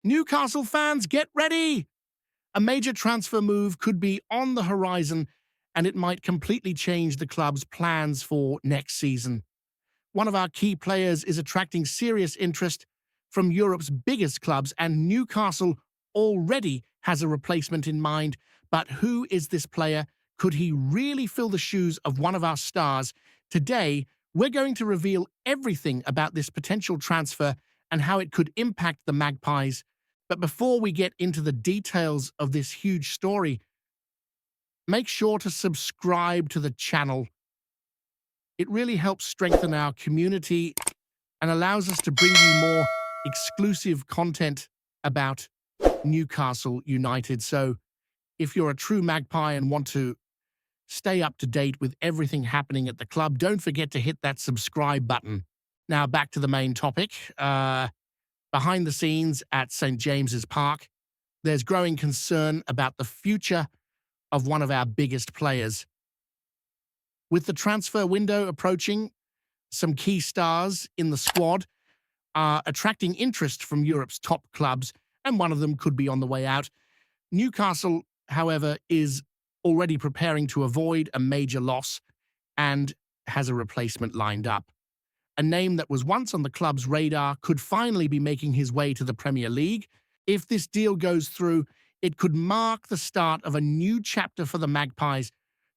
Newcastle fans, get ready! A major transfer move could be on the horizon, and it might completely change the club's plans for next season. One of our key players is attracting serious interest from Europe's biggest clubs, and Newcastle already has a replacement in mind. But who is this player? Could he really fill the shoes of one of our stars? Today, we're going to reveal everything about this potential transfer and how it could impact the Magpies. But before we get into the details of this huge story, make sure to subscribe to the channel. It really helps strengthen our community and allows us to bring you more exclusive content about Newcastle United. So if you're a true Magpie and want to stay up to date with everything happening at the club, don't forget to hit that subscribe button. Now back to the main topic. Behind the scenes at St. James's Park, there's growing concern about the future of one of our biggest players. With the transfer window approaching, some key stars in the squad are attracting interest from Europe's top clubs, and one of them could be on the way out. Newcastle, however, is already preparing to avoid a major loss and has a replacement lined up. A name that was once on the club's radar could finally be making his way to the Premier League. If this deal goes through, it could mark the start of a new chapter for the Magpies,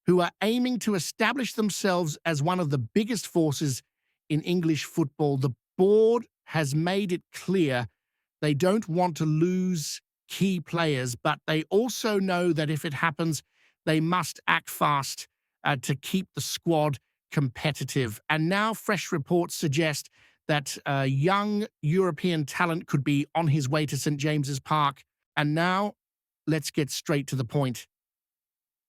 who are aiming to establish themselves as one of the biggest forces in English football. The board has made it clear they don't want to lose key players, but they also know that if it happens, they must act fast to keep the squad competitive. And now fresh reports suggest that young European talent could be on his way to St. James's Park. And now, let's get straight to the point.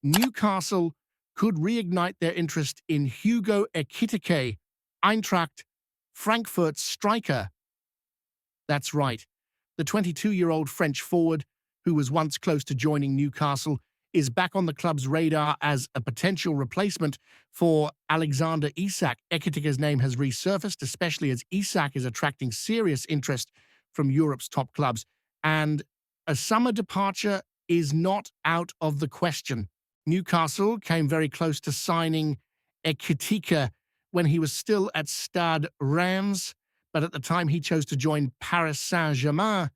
Newcastle could reignite their interest in Hugo Ekitike, Eintracht Frankfurt's striker. That's right. The 22-year-old French forward, who was once close to joining Newcastle, is back on the club's radar as a potential replacement for Alexander Isak. Ekitike's name has resurfaced, especially as Isak is attracting serious interest from Europe's top clubs, and a summer departure is not out of the question. Newcastle came very close to signing Ekitike when he was still at Stade Reims, but at the time he chose to join Paris Saint-Germain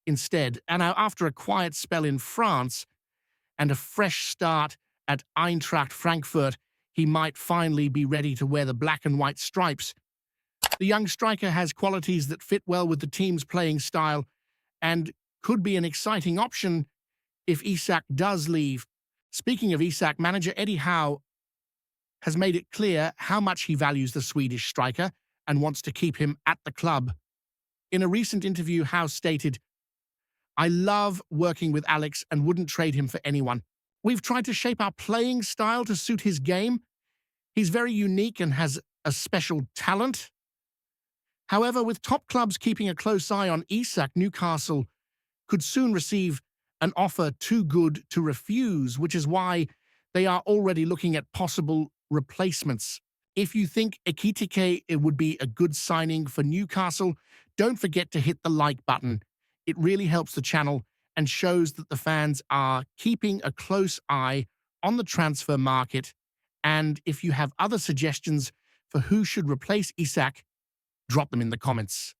instead. And now, after a quiet spell in France and a fresh start at Eintracht Frankfurt, he might finally be ready to wear the black and white stripes. The young striker has qualities that fit well with the team's playing style and could be an exciting option if Isak does leave. Speaking of Isak, manager Eddie Howe has made it clear how much he values the Swedish striker and wants to keep him at the club. In a recent interview, Howe stated, "I love working with Alex and wouldn't trade him for anyone. We've tried to shape our playing style to suit his game. He's very unique and has a special talent." However, with top clubs keeping a close eye on Isak, Newcastle could soon receive an offer too good to refuse, which is why they are already looking at possible replacements. If you think Ekitike would be a good signing for Newcastle, don't forget to hit the like button. It really helps the channel and shows that the fans are keeping a close eye on the transfer market. And if you have other suggestions for who should replace Isak, drop them in the comments.